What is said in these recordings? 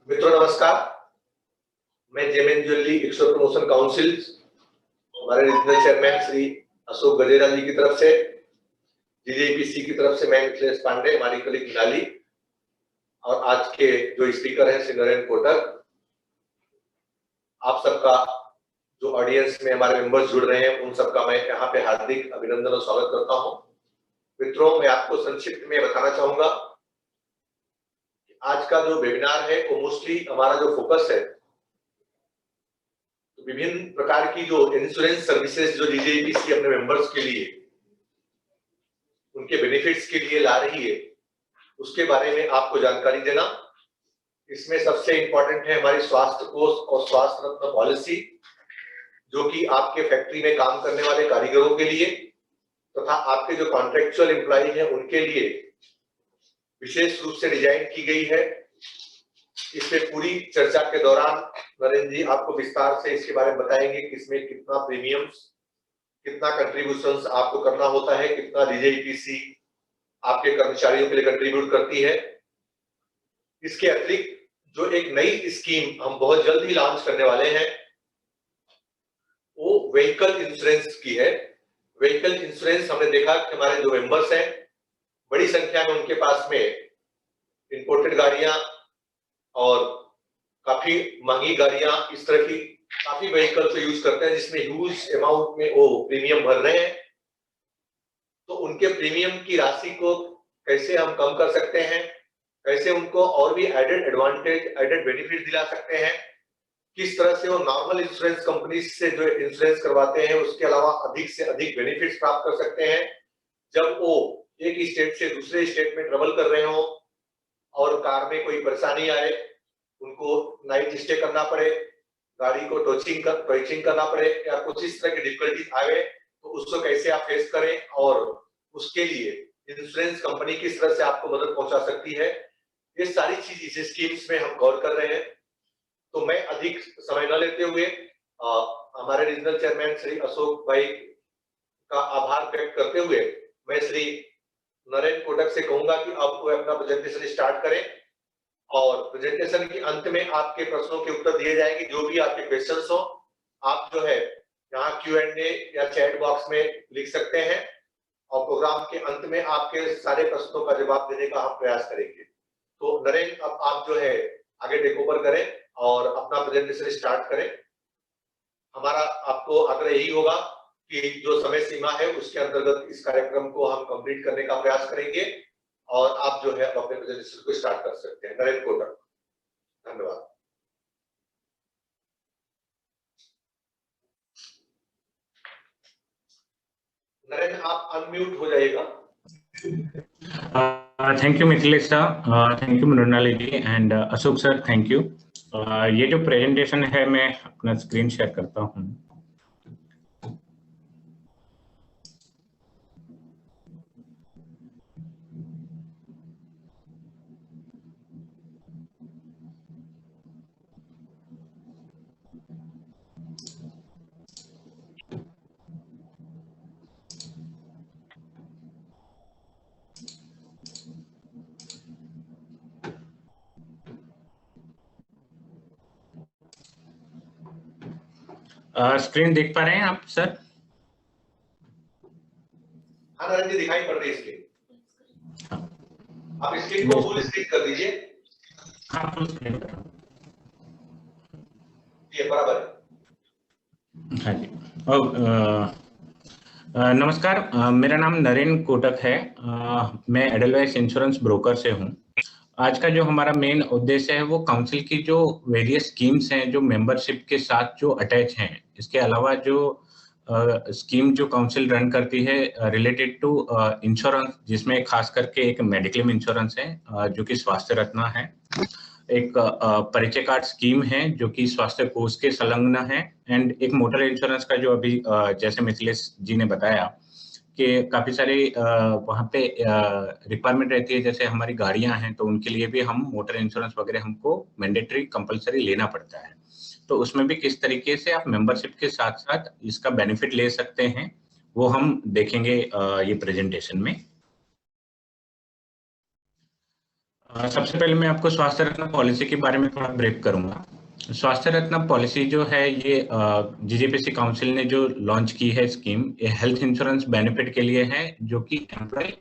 मित्रों नमस्कार, मैं जेएमएन ज्वेलरी एक्सपोर्ट प्रमोशन काउंसिल हमारे रीजनल चेयरमैन श्री अशोक गजेरा जी की तरफ से, जीजेपीसी की तरफ से मैं मिथिलेश पांडे, हमारी कलीग मृणाली और आज के जो स्पीकर हैं श्री नरेंद्र कोटक, आप सबका जो ऑडियंस में हमारे मेंबर्स जुड़ रहे हैं उन सबका मैं यहाँ पे हार्दिक अभिनंदन और स्वागत करता हूँ। मित्रों, मैं आपको संक्षिप्त में बताना चाहूंगा आज का जो वेबिनार है वो मोस्टली हमारा जो फोकस है तो विभिन्न प्रकार की जो इंश्योरेंस सर्विसेज जो जीजेपीसी अपने मेंबर्स के लिए उनके बेनिफिट्स के लिए ला रही है उसके बारे में आपको जानकारी देना। इसमें सबसे इंपॉर्टेंट है हमारी स्वास्थ्य कोष और स्वास्थ्य रत्न पॉलिसी, जो कि आपके फैक्ट्री में काम करने वाले कारीगरों के लिए तथा आपके जो कॉन्ट्रेक्चुअल एम्प्लॉय हैं उनके लिए विशेष रूप से डिजाइन की गई है। इसमें पूरी चर्चा के दौरान नरेंद्र जी आपको विस्तार से इसके बारे में बताएंगे कि इसमें कितना प्रीमियम्स, कितना कंट्रीब्यूशंस आपको करना होता है, कितना जीजेपीसी आपके कर्मचारियों के लिए कंट्रीब्यूट करती है। इसके अतिरिक्त जो एक नई स्कीम हम बहुत जल्द ही लॉन्च करने वाले हैं वो व्हीकल इंश्योरेंस की है। व्हीकल इंश्योरेंस हमने देखा कि हमारे जो मेंबर्स हैं बड़ी संख्या में उनके पास में इंपोर्टेड गाड़ियां और काफी महंगी गाड़ियां, इस तरह की काफी व्हीकल को यूज करते हैं जिसमें ह्यूज अमाउंट में वो प्रीमियम भर रहे हैं। तो उनके प्रीमियम की राशि को कैसे हम कम कर सकते हैं, कैसे उनको और भी एडेड एडवांटेज, एडेड बेनिफिट दिला सकते हैं, किस तरह से वो नॉर्मल इंश्योरेंस कंपनी से जो इंश्योरेंस करवाते हैं उसके अलावा अधिक से अधिक बेनिफिट्स प्राप्त कर सकते हैं जब वो एक स्टेट से दूसरे स्टेट में ट्रेवल कर रहे हो और कार में कोई परेशानी आए, उनको नाइट स्टे करना पड़े, गाड़ी को टॉचिंग करना पड़े या कुछ इस तरह की डिफिकल्टीज आए तो उसको कैसे आप फेस करें और उसके लिए इंश्योरेंस कंपनी किस तरह से आपको मदद पहुंचा सकती है। ये सारी चीज इस स्कीम्स में हम कवर कर रहे हैं। तो मैं अधिक समय न लेते हुए हमारे रीजनल चेयरमैन श्री अशोक भाई का आभार व्यक्त करते हुए मैं श्री नरेंद्र कोटक से कहूंगा कि आप वो अपना प्रेजेंटेशन स्टार्ट करें और प्रेजेंटेशन के अंत में आपके प्रश्नों के उत्तर दिए जाएंगे। जो भी आपके क्वेश्चंस हो आप जो है यहाँ Q&A या चैट बॉक्स में लिख सकते हैं और प्रोग्राम के अंत में आपके सारे प्रश्नों का जवाब देने का हम प्रयास करेंगे। तो नरेंद्र, अब आप जो है आगे टेक ओवर करें और अपना प्रेजेंटेशन स्टार्ट करें। हमारा आपको आग्रह यही होगा कि जो समय सीमा है उसके अंतर्गत इस कार्यक्रम को हम कंप्लीट करने का प्रयास करेंगे और आप जो है अपने प्रेजेंटेशन को स्टार्ट कर सकते हैं। नरेंद्र कोटक, धन्यवाद। नरेंद्र, आप अनम्यूट हो जाइएगा। Thank you Mithilesh sir, thank you Mrinali ji and Ashok sir, thank you. ये जो प्रेजेंटेशन है मैं अपना स्क्रीन शेयर करता हूँ। स्क्रीन देख पा रहे हैं आप सर? हाँ नरेंद्र जी, दिखाई पड़ रही है स्क्रीन। आप स्क्रीन को फुल स्क्रीन कर दीजिए। हाँ, फुल स्क्रीन। ये बराबर है। हाँ जी। नमस्कार, मेरा नाम नरेंद्र कोटक है। मैं एडलवाइस इंश्योरेंस ब्रोकर से हूँ। आज का जो हमारा मेन उद्देश्य है वो काउंसिल की जो वेरियस स्कीम्स हैं जो मेंबरशिप के साथ जो अटैच हैं, इसके अलावा जो स्कीम जो काउंसिल रन करती है रिलेटेड टू इंश्योरेंस, जिसमें खास करके एक मेडिक्लेम इंश्योरेंस है जो कि स्वास्थ्य रत्न है, एक परिचय कार्ड स्कीम है जो कि स्वास्थ्य कोष के संलग्न है, एंड एक मोटर इंश्योरेंस का जो अभी जैसे मिथिलेश जी ने बताया कि काफी सारे वहाँ पे रिक्वायरमेंट रहती है। जैसे हमारी गाड़ियां हैं तो उनके लिए भी हम मोटर इंश्योरेंस वगैरह हमको मैंडेटरी कंपलसरी लेना पड़ता है। तो उसमें भी किस तरीके से आप मेंबरशिप के साथ साथ इसका बेनिफिट ले सकते हैं वो हम देखेंगे ये प्रेजेंटेशन में। सबसे पहले मैं आपको स्वास्थ्य रत्न पॉलिसी के बारे में थोड़ा ब्रीफ करूंगा। स्वास्थ्य रत्न पॉलिसी जो है ये जीजेपीसी काउंसिल ने जो लॉन्च की है स्कीम, ये हेल्थ इंश्योरेंस बेनिफिट के लिए है, जो कि एम्प्लॉय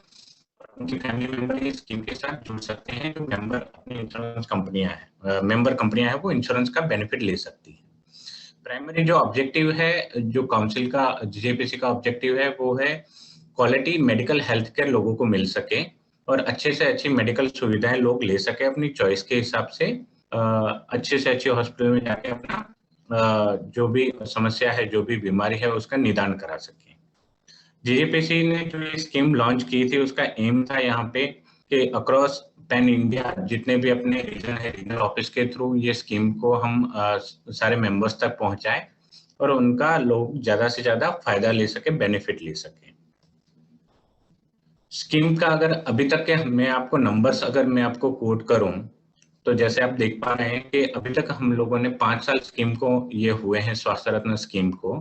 और उनकी फैमिली मेंबर इस स्कीम के साथ जुड़ सकते हैं। जो मेंबर अपनी इंश्योरेंस कंपनियां हैं, मेंबर कंपनियां हैं, वो इंश्योरेंस का बेनिफिट ले सकती हैं। प्राइमरी जो ऑब्जेक्टिव है, जो काउंसिल का जीजेपीसी का ऑब्जेक्टिव है, वो है क्वालिटी मेडिकल हेल्थ केयर लोगों को मिल सके और अच्छे से अच्छी मेडिकल सुविधाएं लोग ले सके अपनी चॉइस के हिसाब से। अच्छे से अच्छे हॉस्पिटल में जाके अपना जो भी समस्या है, जो भी बीमारी है, उसका निदान करा सके। जीजेपीसी ने जो ये स्कीम लॉन्च की थी, उसका एम था यहाँ पे कि अक्रॉस पैन इंडिया जितने भी अपने रीजन है, रीजनल ऑफिस के थ्रू ये स्कीम को हम सारे मेंबर्स तक पहुंचाएं और उनका लोग ज्यादा से ज्यादा फायदा ले सके, बेनिफिट ले सके। स्कीम का अगर अभी तक के मैं आपको नंबर्स अगर मैं आपको कोट करूं, तो जैसे आप देख पा रहे हैं कि अभी तक हम लोगों ने 5 साल स्कीम को ये हुए हैं, स्वास्थ्य रत्न स्कीम को,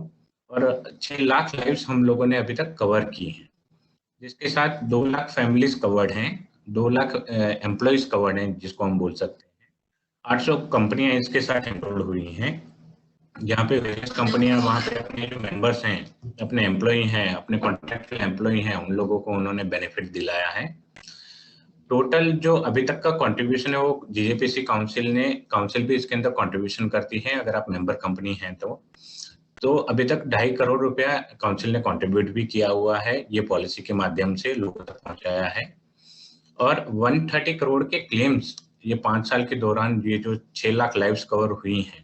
और 6 लाख लाइव्स हम लोगों ने अभी तक कवर की हैं, जिसके साथ 2 लाख फैमिलीज कवर्ड हैं, 2 लाख एम्प्लॉयज कवर्ड हैं, जिसको हम बोल सकते हैं। 800 कंपनियां इसके साथ एनरोल्ड हुई हैं, जहाँ पे वेरियस कंपनियां वहाँ पे अपने जो मेंबर्स हैं, अपने एम्प्लॉय हैं, अपने कॉन्ट्रैक्चुअल एम्प्लॉय हैं, उन लोगों को उन्होंने बेनिफिट दिलाया है। टोटल जो अभी तक का कंट्रीब्यूशन है वो जीजेपीसी काउंसिल भी इसके अंदर कंट्रीब्यूशन करती है, अगर आप मेंबर कंपनी हैं तो अभी तक 2.5 करोड़ रुपया काउंसिल ने कंट्रीब्यूट भी किया हुआ है, ये पॉलिसी के माध्यम से लोगों तक पहुंचाया है। और 130 करोड़ के क्लेम्स ये 5 साल के दौरान, ये जो 6 लाख लाइव्स कवर हुई हैं,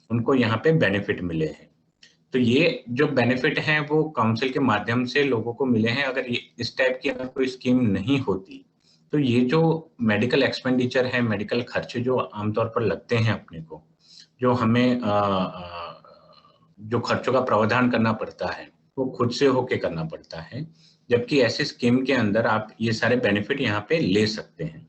उनको यहाँ पे बेनिफिट मिले हैं। तो ये जो बेनिफिट हैं वो काउंसिल के माध्यम से लोगों को मिले हैं। अगर ये इस टाइप की अगर कोई स्कीम नहीं होती, तो ये जो मेडिकल एक्सपेंडिचर है, मेडिकल खर्चे जो आमतौर पर लगते हैं अपने को, जो हमें जो खर्चों का प्रावधान करना पड़ता है, वो खुद से होके करना पड़ता है, जबकि ऐसी स्कीम के अंदर आप ये सारे बेनिफिट यहाँ पे ले सकते हैं।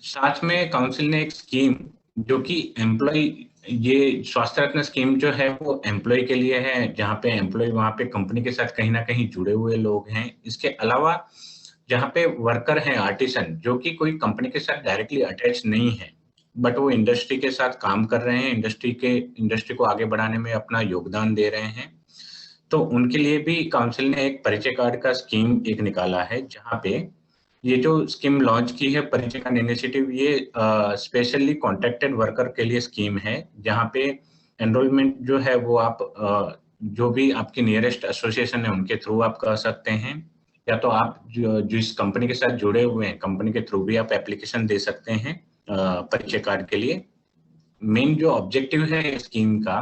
साथ में काउंसिल ने एक स्कीम जो कि एम्प्लॉय, ये स्वास्थ्य रत्न स्कीम जो है वो एम्प्लॉय के लिए है, जहाँ पे एम्प्लॉय वहाँ पे कंपनी के साथ कहीं ना कहीं जुड़े हुए लोग हैं। इसके अलावा जहाँ पे वर्कर हैं, आर्टिसन, जो कि कोई कंपनी के साथ डायरेक्टली अटैच नहीं है, बट वो इंडस्ट्री के साथ काम कर रहे हैं, इंडस्ट्री को आगे बढ़ाने में अपना योगदान दे रहे हैं, तो उनके लिए भी काउंसिल ने एक परिचय कार्ड का स्कीम एक निकाला है, जहाँ पे ये जो स्कीम लॉन्च की है परिचय कार्ड इनिशिएटिव, ये स्पेशली कॉन्ट्रैक्टेड वर्कर के लिए स्कीम है, जहाँ पे एनरोलमेंट जो है वो आप जो भी आपकी नियरेस्ट एसोसिएशन है उनके थ्रू आप कर सकते हैं, या तो आप जिस कंपनी के साथ जुड़े हुए हैं कंपनी के थ्रू भी आप एप्लीकेशन दे सकते हैं परिचय कार्ड के लिए। मेन जो ऑब्जेक्टिव है स्कीम का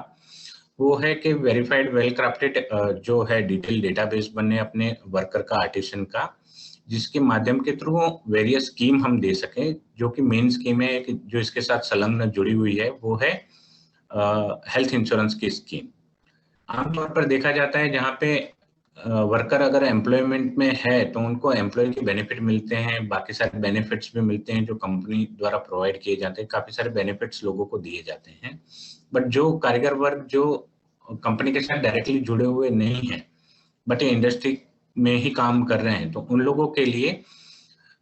वो है कि वेरीफाइड वेल क्राफ्टेड जो है डिटेल डेटाबेस बने अपने वर्कर का, आर्टिसन का, जिसके माध्यम के थ्रू वेरियस स्कीम हम दे सकें। जो कि मेन स्कीम है कि जो इसके साथ संलग्न जुड़ी हुई है वो है हेल्थ इंश्योरेंस की स्कीम। आमतौर पर देखा जाता है जहाँ पे वर्कर अगर एम्प्लॉयमेंट में है तो उनको एम्प्लॉय के बेनिफिट मिलते हैं, बाकी सारे बेनिफिट्स भी मिलते हैं जो कंपनी द्वारा प्रोवाइड किए जाते हैं, काफी सारे बेनिफिट्स लोगों को दिए जाते हैं। बट जो कारीगर वर्ग जो कंपनी के साथ डायरेक्टली जुड़े हुए नहीं है, बट ये इंडस्ट्री में ही काम कर रहे हैं, तो उन लोगों के लिए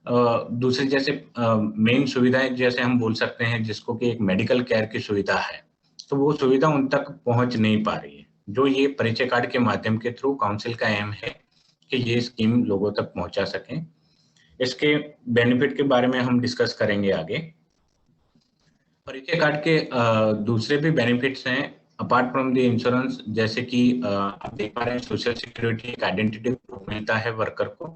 दूसरी जैसे मेन सुविधाएं जैसे हम बोल सकते हैं, जिसको कि एक मेडिकल केयर की सुविधा है, तो वो सुविधा उन तक पहुंच नहीं पा रही है, जो ये परिचय कार्ड के माध्यम के थ्रू काउंसिल का एम है कि ये स्कीम लोगों तक पहुंचा सकें। इसके बेनिफिट के बारे में हम डिस्कस करेंगे आगे। परिचय कार्ड के दूसरे भी बेनिफिट्स हैं अपार्ट फ्रॉम द इंश्योरेंस, जैसे कि आप देख पा रहे हैं सोशल सिक्योरिटी एक आइडेंटिटी प्रूफ मिलता है वर्कर को।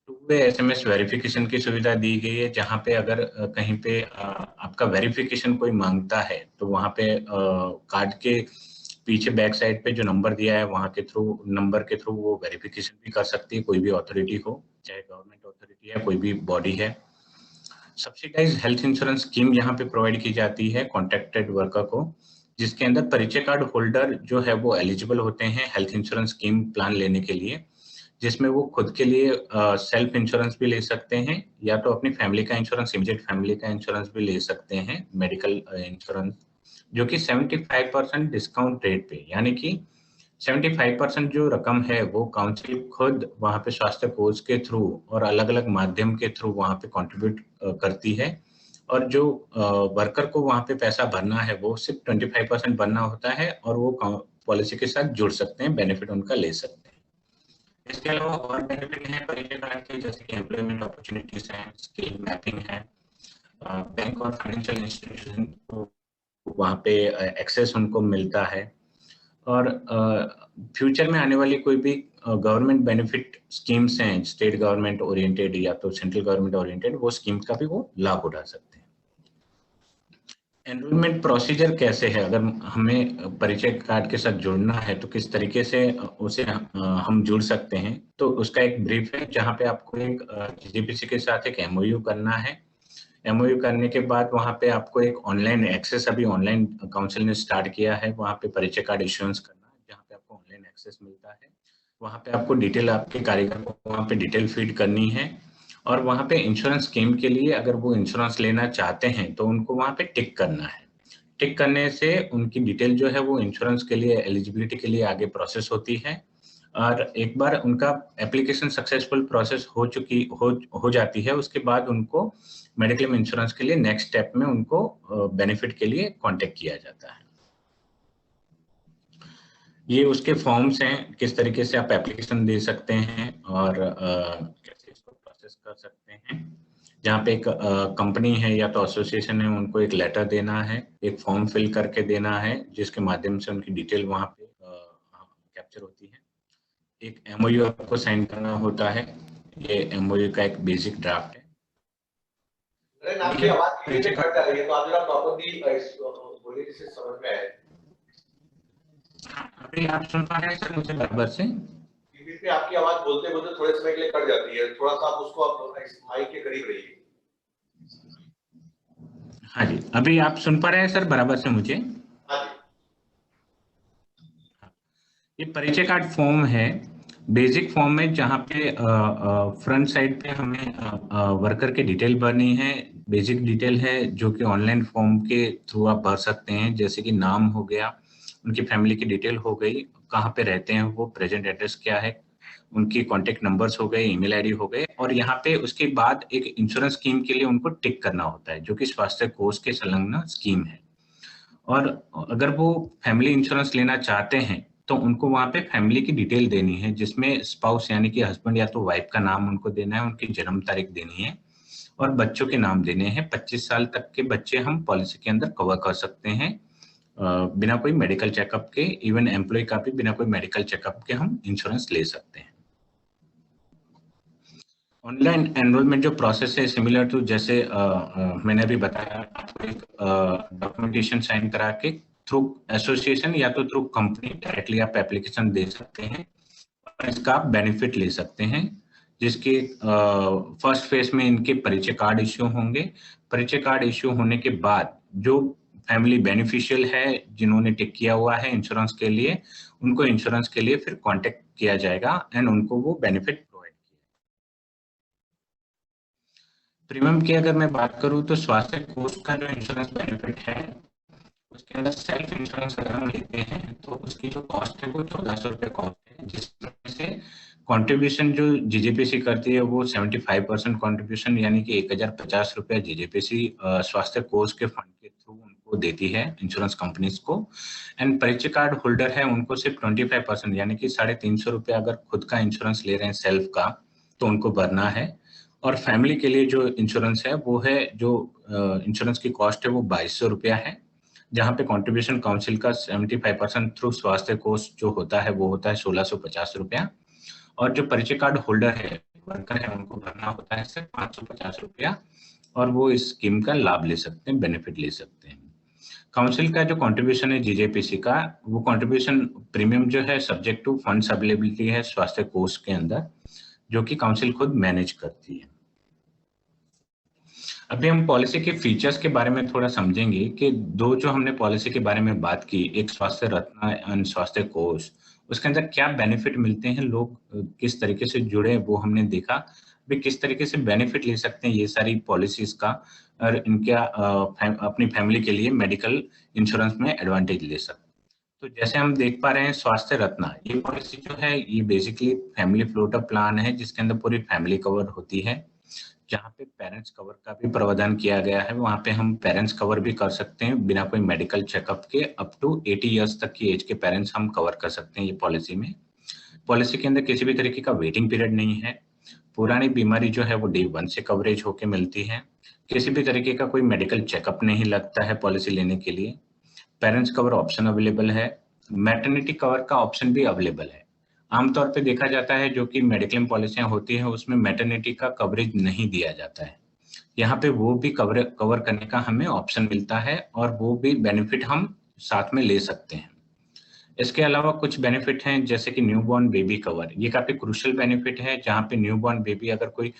टू वे एसएमएस वेरिफिकेशन की सुविधा दी गई है, जहां पे अगर कहीं पे आपका वेरिफिकेशन कोई मांगता है तो वहां पे कार्ड के पीछे बैक साइड पे जो नंबर दिया है वहां के थ्रू, नंबर के थ्रू वो वेरिफिकेशन भी कर सकती है, कोई भी अथॉरिटी हो, चाहे गवर्नमेंट अथॉरिटी है, कोई भी बॉडी है। सब्सिडाइज हेल्थ इंश्योरेंस स्कीम यहाँ पे प्रोवाइड की जाती है कॉन्ट्रैक्टेड वर्कर को, जिसके अंदर परिचय कार्ड होल्डर जो है वो एलिजिबल होते हैं हेल्थ इंश्योरेंस स्कीम प्लान लेने के लिए, जिसमें वो खुद के लिए सेल्फ इंश्योरेंस भी ले सकते हैं, या तो अपनी फैमिली का इंश्योरेंस, इमीडिएट फैमिली का इंश्योरेंस भी ले सकते हैं, मेडिकल इंश्योरेंस, जो कि 75% डिस्काउंट रेट पे, यानी कि 75% जो रकम है वो काउंसिल खुद वहाँ पे स्वास्थ्य कोष के थ्रू और अलग-अलग माध्यम के थ्रू वहाँ पे कंट्रीब्यूट करती है, और जो वर्कर को वहाँ पे पैसा भरना है वो सिर्फ 25% भरना होता है और वो पॉलिसी के साथ जुड़ सकते हैं, बेनिफिट उनका ले सकते हैं। इसके अलावा और बेनिफिट हैं परिचय कार्ड के, जैसे कि एम्प्लॉयमेंट अपॉर्चुनिटीज हैं, स्किल मैपिंग है, बैंक और फाइनेंशियल इंस्टीट्यूशन को वहाँ पे एक्सेस उनको मिलता है, और फ्यूचर में आने वाली कोई भी गवर्नमेंट बेनिफिट स्कीम्स हैं, स्टेट गवर्नमेंट ओरिएंटेड या तो सेंट्रल गवर्नमेंट ओरिएंटेड, वो स्कीम का भी वो लाभ उठा सकते हैं। एनरोलमेंट प्रोसीजर कैसे है, अगर हमें परिचय कार्ड के साथ जुड़ना है तो किस तरीके से उसे हम जुड़ सकते हैं, तो उसका एक ब्रीफ है जहाँ पे आपको एक जीजेपीसी के साथ एक एमओयू करना है। एमओयू करने के बाद वहाँ पे आपको एक ऑनलाइन एक्सेस, अभी ऑनलाइन काउंसिल ने स्टार्ट किया है, वहाँ पे परिचय कार्ड इश्यूएंस करना, जहाँ पे आपको ऑनलाइन एक्सेस मिलता है। वहाँ पे आपको डिटेल, आपके कारीगर को वहाँ पे डिटेल फीड करनी है, और वहाँ पे इंश्योरेंस स्कीम के लिए अगर वो इंश्योरेंस लेना चाहते हैं तो उनको वहाँ पे टिक करना है। टिक करने से उनकी डिटेल जो है वो इंश्योरेंस के लिए, एलिजिबिलिटी के लिए आगे प्रोसेस होती है, और एक बार उनका एप्लीकेशन सक्सेसफुल प्रोसेस हो जाती है, उसके बाद उनको मेडिक्लेम इंश्योरेंस के लिए नेक्स्ट स्टेप में उनको बेनिफिट के लिए कांटेक्ट किया जाता है। ये उसके फॉर्म्स हैं, किस तरीके से आप एप्लीकेशन दे सकते हैं और कैसे इसको प्रोसेस कर सकते हैं। जहाँ पे एक कंपनी है या तो एसोसिएशन है, उनको एक लेटर देना है, एक फॉर्म फिल करके देना है, जिसके माध्यम से उनकी डिटेल वहाँ पे कैप्चर होती है। एक एमओयू आपको साइन करना होता है, ये एमओयू का एक बेसिक ड्राफ्ट है। आपकी आवाज धीरे से कट जा रही है, तो आप जरा प्रॉपर्ली बोलिए जिससे समझ में आए। अभी आप सुन पा रहे हैं सर मुझे बराबर से? बीच में आपकी आवाज बोलते बोलते थोड़े समय के लिए कट जाती है, थोड़ा सा आप उसको आप माइक के करीब रहिए। हाँ जी, अभी आप सुन पा रहे हैं सर बराबर से मुझे? हाँ जी। ये परिचय कार्ड फॉर्म है, बेसिक फॉर्म में, जहाँ पे फ्रंट साइड पे हमें वर्कर के डिटेल भरनी है। बेसिक डिटेल है जो कि ऑनलाइन फॉर्म के थ्रू आप भर सकते हैं, जैसे कि नाम हो गया, उनकी फैमिली की डिटेल हो गई, कहाँ पे रहते हैं वो, प्रेजेंट एड्रेस क्या है, उनकी कॉन्टेक्ट नंबर्स हो गए, ईमेल आईडी हो गए, और यहाँ पे उसके बाद एक इंश्योरेंस स्कीम के लिए उनको टिक करना होता है, जो कि स्वास्थ्य कोष के संलग्न स्कीम है। और अगर वो फैमिली इंश्योरेंस लेना चाहते हैं तो उनको वहाँ पे फैमिली की डिटेल देनी है, जिसमें स्पाउस यानी कि हस्बैंड या तो वाइफ का नाम उनको देना है, उनकी जन्म तारीख देनी है, और बच्चों के नाम देने हैं। 25 साल तक के बच्चे हम पॉलिसी के अंदर कवर कर सकते हैं बिना कोई मेडिकल चेकअप के। इवन एम्प्लॉय का भी बिना कोई मेडिकल चेकअप के हम इंश्योरेंस ले सकते हैं। ऑनलाइन एनरोलमेंट जो प्रोसेस है सिमिलर टू, जैसे मैंने अभी बताया, आपको एक डॉक्यूमेंटेशन साइन करा के थ्रू एसोसिएशन या तो थ्रू कंपनी डायरेक्टली आप एप्लीकेशन दे सकते हैं और इसका आप बेनिफिट ले सकते हैं, जिसके फर्स्ट फेज में इनके परिचय कार्ड इश्यू होंगे। परिचय कार्ड इश्यू होने के बाद जो फैमिली बेनिफिशियल है, जिन्होंने टिक किया हुआ है इंश्योरेंस के लिए, उनको इंश्योरेंस के लिए फिर कांटेक्ट किया जाएगा एंड उनको वो बेनिफिट प्रोवाइड किया। प्रीमियम की अगर मैं बात करूं तो स्वास्थ्य कोष का जो इंश्योरेंस बेनिफिट है, उसके अंदर सेल्फ इंश्योरेंस अगर हम लेते हैं तो उसकी जो कॉस्ट है वो 1400 रुपये कॉस्ट है, जिसमें से कंट्रीब्यूशन जो जीजेपीसी करती है वो 75% कंट्रीब्यूशन यानी कि 1050 रुपये जीजेपीसी स्वास्थ्य कोष के फंड के थ्रू उनको देती है इंश्योरेंस कंपनीज को। एंड परिचय कार्ड होल्डर है उनको सिर्फ 25% यानी कि 350 रुपये अगर खुद का इंश्योरेंस ले रहे हैं सेल्फ का तो उनको भरना है। और फैमिली के लिए जो इंश्योरेंस है वो है, जो इंश्योरेंस की कॉस्ट है वो 2200 रुपया है, जहाँ पे कंट्रीब्यूशन काउंसिल का 75% थ्रू स्वास्थ्य कोष जो होता है वो होता है 1650 रुपया, और जो परिचय कार्ड होल्डर है, वर्कर है, उनको भरना होता है सिर्फ 550 रुपया, और वो इस स्कीम का लाभ ले सकते हैं, बेनिफिट ले सकते हैं। काउंसिल का जो कंट्रीब्यूशन है जीजेपीसी का, वो कंट्रीब्यूशन प्रीमियम जो है सब्जेक्ट टू फंड्स अवेलेबिलिटी है स्वास्थ्य कोष के अंदर, जो कि काउंसिल खुद मैनेज करती है। अभी हम पॉलिसी के फीचर्स के बारे में थोड़ा समझेंगे कि दो जो हमने पॉलिसी के बारे में बात की, एक स्वास्थ्य रत्न एंड स्वास्थ्य कोष, उसके अंदर क्या बेनिफिट मिलते हैं, लोग किस तरीके से जुड़े वो हमने देखा। अभी किस तरीके से बेनिफिट ले सकते हैं ये सारी पॉलिसीज का, और इनका अपनी फैमिली के लिए मेडिकल इंश्योरेंस में एडवांटेज ले सकते हैं। तो जैसे हम देख पा रहे हैं स्वास्थ्य रत्न, ये पॉलिसी जो है ये बेसिकली फैमिली फ्लोटर प्लान है जिसके अंदर पूरी फैमिली कवर होती है। जहाँ पे पेरेंट्स कवर का भी प्रावधान किया गया है, वहाँ पे हम पेरेंट्स कवर भी कर सकते हैं बिना कोई मेडिकल चेकअप के। अप टू 80 इयर्स तक की एज के पेरेंट्स हम कवर कर सकते हैं ये पॉलिसी में। पॉलिसी के अंदर किसी भी तरीके का वेटिंग पीरियड नहीं है। पुरानी बीमारी जो है वो डे 1 से कवरेज होके मिलती है। किसी भी तरीके का कोई मेडिकल चेकअप नहीं लगता है पॉलिसी लेने के लिए। पेरेंट्स कवर ऑप्शन अवेलेबल है। मैटरनिटी कवर का ऑप्शन भी अवेलेबल है। आमतौर पे देखा जाता है जो कि मेडिक्लेम पॉलिसियां होती हैं उसमें मैटरनिटी का कवरेज नहीं दिया जाता है। यहाँ पे वो भी कवर करने का हमें ऑप्शन मिलता है और वो भी बेनिफिट हम साथ में ले सकते हैं। इसके अलावा कुछ बेनिफिट हैं जैसे कि न्यूबॉर्न बेबी कवर। ये काफी क्रूशियल बेनिफिट है जहाँ पे न्यूबॉर्न बेबी अगर कोई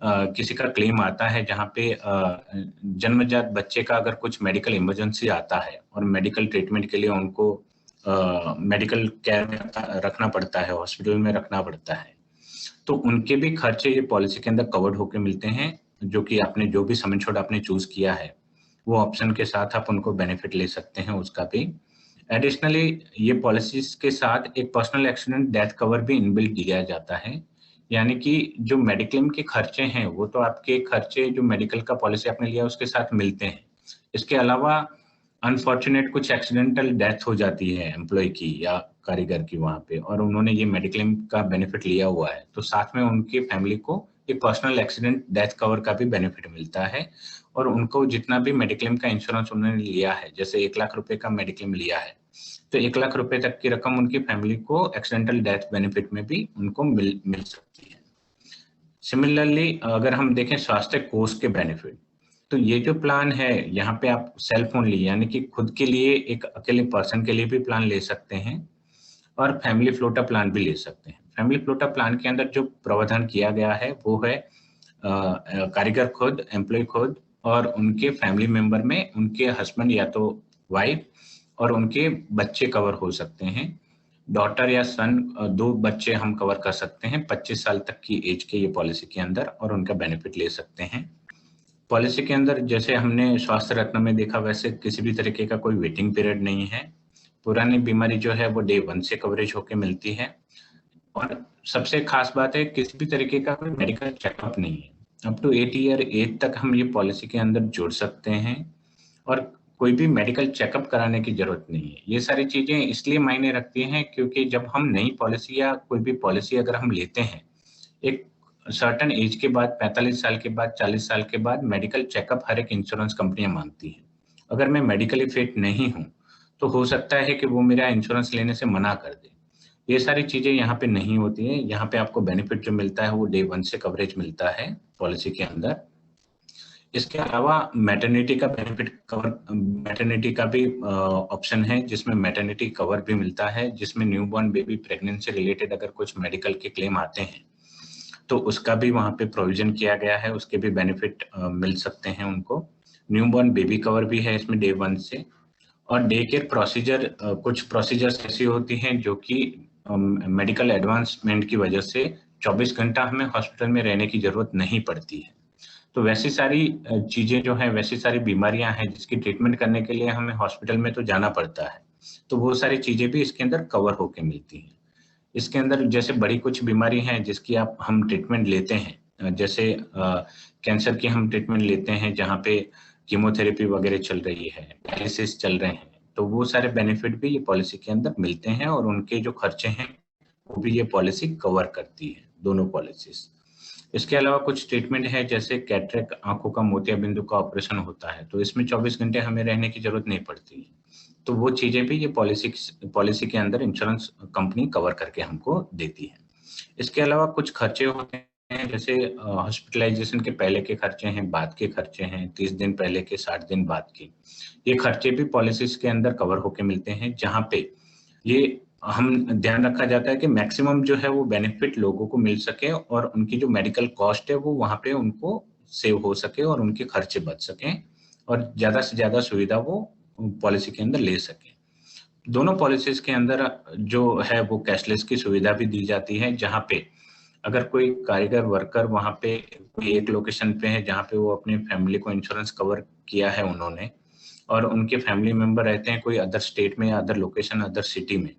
किसी का क्लेम आता है जहाँ पे जन्मजात बच्चे का अगर कुछ मेडिकल इमरजेंसी आता है और मेडिकल ट्रीटमेंट के लिए उनको मेडिकल केयर में रखना पड़ता है, हॉस्पिटल में रखना पड़ता है, तो उनके भी खर्चे ये पॉलिसी के अंदर कवर्ड होके मिलते हैं। जो कि आपने जो भी सम इंश्योर्ड आपने चूज किया है वो ऑप्शन के साथ आप उनको बेनिफिट ले सकते हैं उसका भी। एडिशनली ये पॉलिसीज के साथ एक पर्सनल एक्सीडेंट डेथ कवर भी इनबिल्ट दिया जाता है। यानी कि जो मेडिक्लेम के खर्चे हैं वो तो आपके खर्चे जो मेडिकल का पॉलिसी आपने लिया उसके साथ मिलते हैं। इसके अलावा अनफॉर्चुनेट कुछ एक्सीडेंटल डेथ हो जाती है एम्प्लॉय की या कारीगर की वहां पे और उन्होंने ये मेडिक्लेम का बेनिफिट लिया हुआ है, तो साथ में उनकी फैमिली को एक पर्सनल एक्सीडेंट डेथ कवर का भी बेनिफिट मिलता है। और उनको जितना भी मेडिक्लेम का इंश्योरेंस उन्होंने लिया है, जैसे 1 लाख रुपए का मेडिक्लेम लिया है, तो 1 लाख रुपए तक की रकम उनकी फैमिली को एक्सीडेंटल डेथ बेनिफिट में भी उनको मिल सकती है। सिमिलरली अगर हम देखें स्वास्थ्य कोष के बेनिफिट, तो ये जो प्लान है यहाँ पे आप सेल्फ ओनली यानी कि खुद के लिए एक अकेले पर्सन के लिए भी प्लान ले सकते हैं और फैमिली फ्लोटा प्लान भी ले सकते हैं। फैमिली फ्लोटा प्लान के अंदर जो प्रावधान किया गया है वो है कारीगर खुद, एम्प्लॉय खुद और उनके फैमिली मेंबर में उनके हस्बैंड या तो वाइफ और उनके बच्चे कवर हो सकते हैं। डॉटर या सन, 2 बच्चे हम कवर कर सकते हैं 25 साल तक की एज के ये पॉलिसी के अंदर और उनका बेनिफिट ले सकते हैं। पॉलिसी के अंदर जैसे हमने स्वास्थ्य रत्न में देखा वैसे किसी भी तरीके का कोई वेटिंग पीरियड नहीं है। पुरानी बीमारी जो है वो डे 1 से कवरेज होके मिलती है और सबसे खास बात है किसी भी तरीके का कोई मेडिकल चेकअप नहीं है। अप टू 80 ईयर एज तक हम ये पॉलिसी के अंदर जोड़ सकते हैं और कोई भी मेडिकल चेकअप कराने की जरूरत नहीं है। ये सारी चीजें इसलिए मायने रखती हैं क्योंकि जब हम नई पॉलिसी या कोई भी पॉलिसी अगर हम लेते हैं एक सर्टेन एज के बाद, 45 साल के बाद, 40 साल के बाद मेडिकल चेकअप हर एक इंश्योरेंस कंपनियां मांगती हैं। अगर मैं मेडिकली फिट नहीं हूं तो हो सकता है कि वो मेरा इंश्योरेंस लेने से मना कर दे। ये सारी चीजें यहाँ पे नहीं होती हैं। यहाँ पे आपको बेनिफिट जो मिलता है वो डे 1 से कवरेज मिलता है पॉलिसी के अंदर। इसके अलावा मैटरनिटी का बेनिफिट कवर, मैटरनिटी का भी ऑप्शन है जिसमें मैटरनिटी कवर भी मिलता है, जिसमें न्यूबॉर्न बेबी प्रेगनेंसी रिलेटेड अगर कुछ मेडिकल के क्लेम आते हैं तो उसका भी वहां पे प्रोविजन किया गया है, उसके भी बेनिफिट मिल सकते हैं उनको। न्यूबॉर्न बेबी कवर भी है इसमें डे 1 से। और डे केयर प्रोसीजर, कुछ प्रोसीजर्स ऐसी होती हैं जो कि मेडिकल एडवांसमेंट की वजह से 24 घंटा हमें हॉस्पिटल में रहने की जरूरत नहीं पड़ती है। तो वैसी सारी चीजें जो है, वैसी सारी बीमारियां हैं जिसकी ट्रीटमेंट करने के लिए हमें हॉस्पिटल में तो जाना पड़ता है, तो वो सारी चीजें भी इसके अंदर कवर होके मिलती हैं। इसके अंदर जैसे बड़ी कुछ बीमारी हैं जिसकी हम ट्रीटमेंट लेते हैं, जैसे कैंसर की हम ट्रीटमेंट लेते हैं जहाँ पे कीमोथेरेपी वगैरह चल रही है, डायलिसिस चल रहे हैं, तो वो सारे बेनिफिट भी ये पॉलिसी के अंदर मिलते हैं और उनके जो खर्चे हैं वो भी ये पॉलिसी कवर करती है, दोनों पॉलिसीज। इसके अलावा कुछ ट्रीटमेंट है जैसे कैटरेक्ट, आंखों का मोतिया बिंदु का ऑपरेशन होता है, तो इसमें 24 घंटे हमें रहने की जरूरत नहीं पड़ती है। तो वो चीजें भी ये पॉलिसी के अंदर इंश्योरेंस कंपनी कवर करके हमको देती है। इसके अलावा कुछ खर्चे होते हैं जैसे हॉस्पिटलाइजेशन के पहले के खर्चे हैं, बाद के खर्चे हैं, 30 दिन पहले के, 60 दिन बाद के। ये खर्चे भी पॉलिसीज के अंदर कवर होके मिलते हैं जहाँ पे ये हम ध्यान रखा जाता है कि मैक्सिमम जो है वो बेनिफिट लोगों को मिल सके और उनकी जो मेडिकल कॉस्ट है वो वहां पे उनको सेव हो सके और उनके खर्चे बच सकें और ज्यादा से ज्यादा सुविधा वो पॉलिसी के अंदर ले सके। दोनों पॉलिसीज के अंदर जो है वो कैशलेस की सुविधा भी दी जाती है, जहाँ पे अगर कोई कारीगर वर्कर वहां पे कोई एक लोकेशन पे है जहाँ पे वो अपनी फैमिली को इंश्योरेंस कवर किया है उन्होंने, और उनके फैमिली मेंबर रहते हैं कोई अदर स्टेट में या अदर लोकेशन, अदर सिटी में,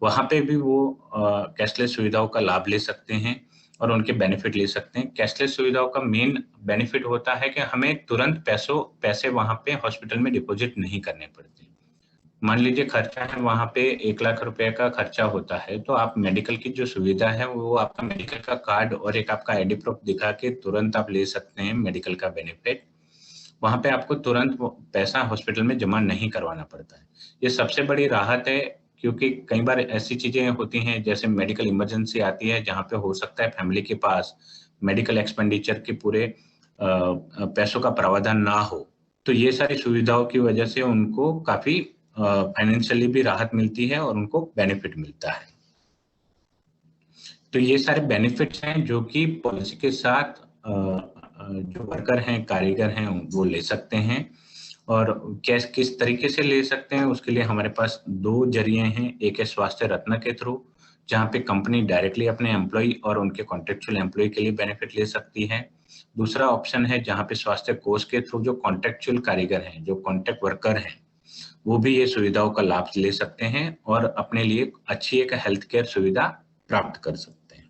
वहाँ पे भी वो कैशलेस सुविधाओं का लाभ ले सकते हैं और उनके बेनिफिट ले सकते हैं। कैशलेस सुविधाओं का मेन बेनिफिट होता है कि हमें तुरंत पैसे वहाँ पे हॉस्पिटल में डिपॉजिट नहीं करने पड़ते। मान लीजिए खर्चा है वहाँ पे 1 लाख रुपए का खर्चा होता है, तो आप मेडिकल की जो सुविधा है वो आपका मेडिकल का कार्ड और एक आपका आईडी प्रूफ दिखा के तुरंत आप ले सकते हैं मेडिकल का बेनिफिट। वहाँ पे आपको तुरंत पैसा हॉस्पिटल में जमा नहीं करवाना पड़ता है। ये सबसे बड़ी राहत है, क्योंकि कई बार ऐसी चीजें होती हैं जैसे मेडिकल इमरजेंसी आती है जहाँ पे हो सकता है फैमिली के पास मेडिकल एक्सपेंडिचर के पूरे पैसों का प्रावधान ना हो, तो ये सारी सुविधाओं की वजह से उनको काफी फाइनेंशियली भी राहत मिलती है और उनको बेनिफिट मिलता है। तो ये सारे बेनिफिट्स हैं जो कि पॉलिसी के साथ जो वर्कर हैं, कारीगर हैं, वो ले सकते हैं। और किस तरीके से ले सकते हैं उसके लिए हमारे पास 2 जरिए हैं। एक है स्वास्थ्य रत्न के थ्रू, जहाँ पे कंपनी डायरेक्टली अपने एम्प्लॉय और उनके कॉन्ट्रेक्चुअल एम्प्लॉय के लिए बेनिफिट ले सकती है। दूसरा ऑप्शन है जहाँ पे स्वास्थ्य कोष के थ्रू जो कॉन्ट्रेक्चुअल कारीगर हैं, जो कॉन्ट्रैक्ट वर्कर हैं, वो भी ये सुविधाओं का लाभ ले सकते हैं और अपने लिए अच्छी एक हेल्थ केयर सुविधा प्राप्त कर सकते हैं।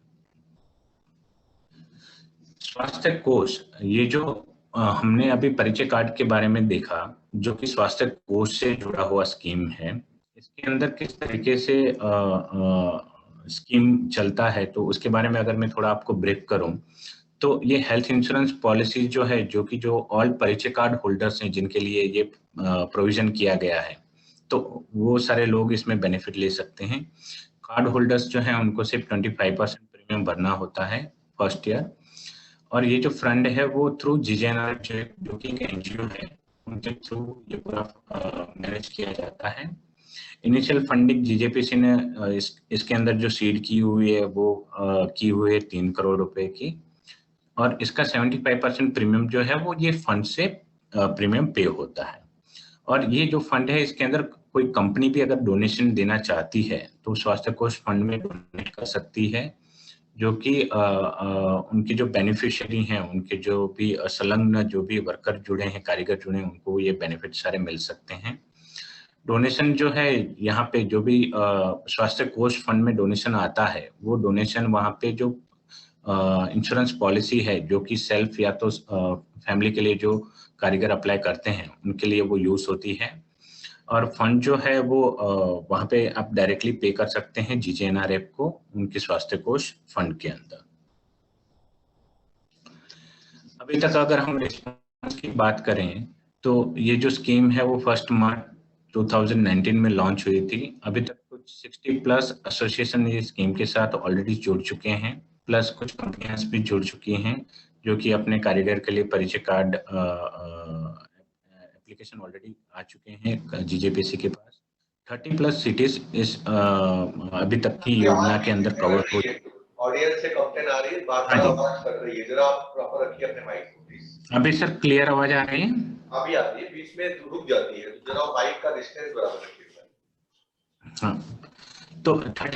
स्वास्थ्य कोष, ये जो हमने अभी परिचय कार्ड के बारे में देखा, जो कि स्वास्थ्य कोष से जुड़ा हुआ स्कीम है, इसके अंदर किस तरीके से स्कीम चलता है, तो उसके बारे में अगर मैं थोड़ा आपको ब्रीफ करूं, तो ये हेल्थ इंश्योरेंस पॉलिसी जो है, जो कि जो ऑल परिचय कार्ड होल्डर्स हैं जिनके लिए ये प्रोविजन किया गया है, तो वो सारे लोग इसमें बेनिफिट ले सकते हैं। कार्ड होल्डर्स जो हैं उनको सिर्फ 25% प्रीमियम भरना होता है फर्स्ट ईयर, और ये जो फंड है वो थ्रू जीजेएनआर जो कि एक एनजीओ है, उनके थ्रू ये पूरा मैनेज किया जाता है। इनिशियल फंडिंग जीजेपीसी ने इसके अंदर जो सीड की हुई है वो की हुई है 3 करोड़ रुपए की, और इसका 75% प्रीमियम जो है वो ये फंड से प्रीमियम पे होता है। और ये जो फंड है इसके अंदर कोई कंपनी भी अगर डोनेशन देना चाहती है तो स्वास्थ्य कोष फंड में डोनेट कर सकती है, जो कि उनके जो बेनिफिशियरी हैं, उनके जो भी संलग्न जो भी वर्कर जुड़े हैं, कारीगर जुड़े हैं, उनको ये बेनिफिट सारे मिल सकते हैं। डोनेशन जो है यहाँ पे जो भी स्वास्थ्य कोष फंड में डोनेशन आता है, वो डोनेशन वहाँ पे जो इंश्योरेंस पॉलिसी है जो कि सेल्फ या तो फैमिली के लिए जो कारीगर अप्लाई करते हैं उनके लिए वो यूज होती है, और फंड जो है वो वहाँ पे आप डायरेक्टली पे कर सकते हैं जीजेएनआरएफ को उनके स्वास्थ्य कोष फंड के अंदर। अभी तक अगर हम रिस्पॉन्स की बात करें तो ये जो स्कीम है वो 1 मार्च 2019 में लॉन्च हुई थी। अभी तक कुछ 60+ एसोसिएशन ये स्कीम के साथ ऑलरेडी जुड़ चुके हैं, प्लस कुछ कंपनियां भी जुड़ चुकी हैं जो कि अपने कारीगर के लिए परिचय कार्ड एप्लीकेशन ऑलरेडी आ चुके हैं जीजेपीसी के पास। 30+ सिटीज इस अभी तक की योजना के अंदर कवर हो। ऑडियंस से कंप्लेन आ रही है, बात कर रही है, जरा आप प्रॉपर रखिए अपने माइक को प्लीज। अभी सर क्लियर आवाज आ रही है? अभी आती है, बीच में रुक जाती है, तो जरा माइक का डिस्टेंस बराबर रखिए। हाँ, तो 30+